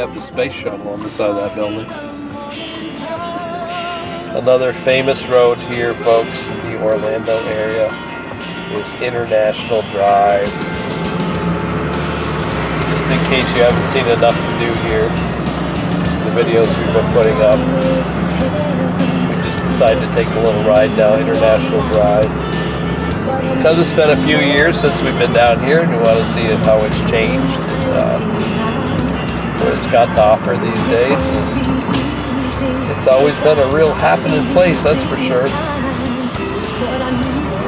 have the space shuttle on the side of that building. Another famous road here, folks, in the Orlando area is International Drive. Just in case you haven't seen enough to do here, the videos we've been putting up, we just decided to take a little ride down International Drive. Because it's been a few years since we've been down here, and we want to see how it's changed and what it's got to offer these days. And it's always been a real happening place, that's for sure.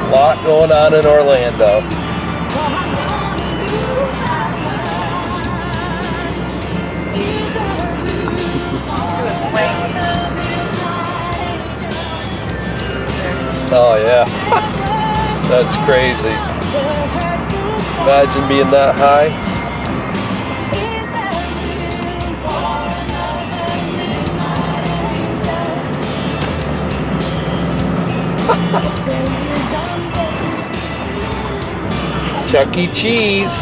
A lot going on in Orlando. Do a swing. Oh yeah. That's crazy. Imagine being that high. Chuck E. Cheese.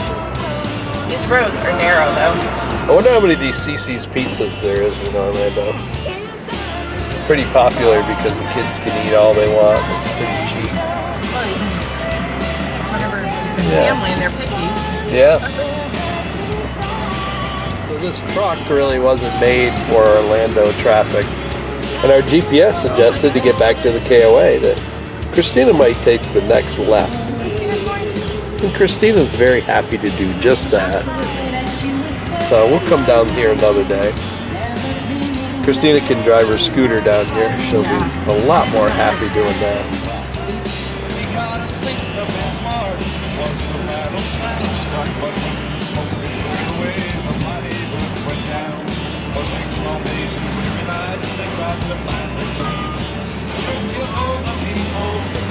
These roads are narrow though. I wonder how many of these CC's pizzas there is in Orlando. Pretty popular because the kids can eat all they want. It's pretty cheap. Whenever you're family and they're picky. Yeah. So this truck really wasn't made for Orlando traffic. And our GPS suggested to get back to the KOA that Christina might take the next left. Christina's going to. And Christina's very happy to do just that. So we'll come down here another day. Christina can drive her scooter down here. She'll be a lot more happy doing that.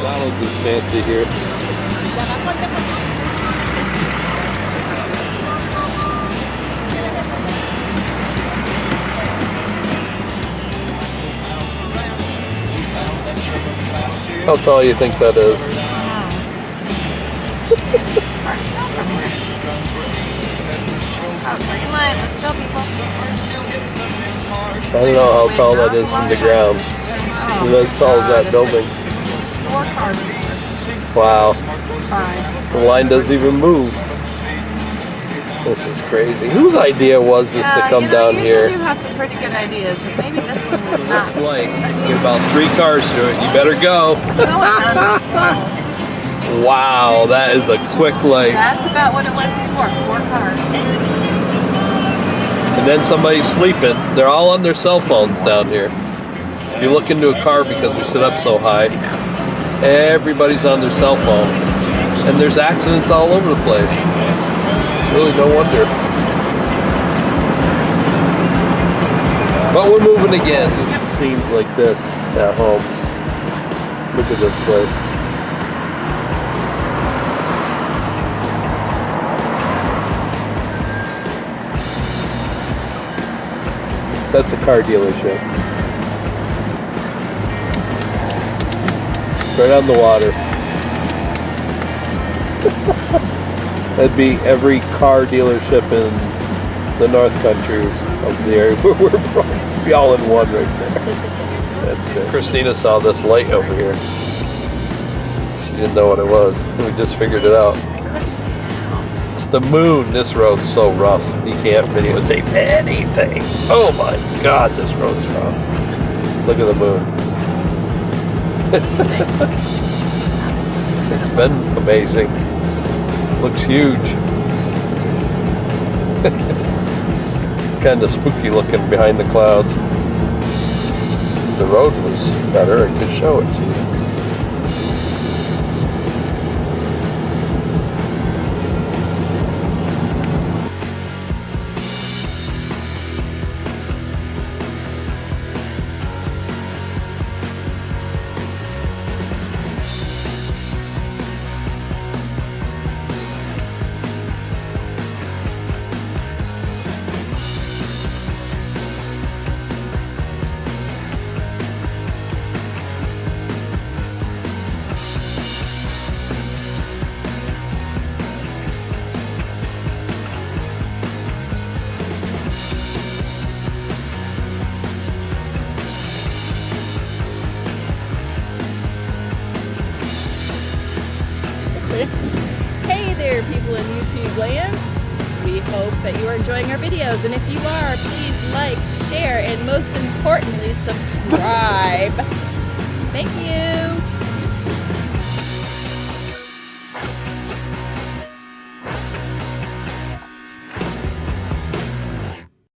McDonald's is fancy here. How tall do you think that is? Green light, let's go people. I don't know how tall that is from the ground. It's as tall as that building. 4 cars. Wow. 5. The line doesn't even move. This is crazy. Whose idea was this to come down here? You have some pretty good ideas, but maybe this one was not. It's like, get about 3 cars through it. You better go. Wow, that is a quick light. That's about what it was before. 4 cars. And then somebody's sleeping. They're all on their cell phones down here. If you look into a car because we sit up so high, everybody's on their cell phone. And there's accidents all over the place. It's really no wonder. But we're moving again. Scenes like this at home. Look at this place. That's a car dealership. Right on the water. That'd be every car dealership in the North Country of the area where we're from. It'd be all in one right there. That's it. Christina saw this light over here. She didn't know what it was. We just figured it out. It's the moon. This road's so rough. You can't videotape anything. Oh my God, this road's rough. Look at the moon. It's been amazing. Looks huge. It's kind of spooky looking behind the clouds. If the road was better, I could show it to you. Exactly. Hey there, people in YouTube land. We hope that you are enjoying our videos, and if you are, please like, share, and most importantly, subscribe. Thank you.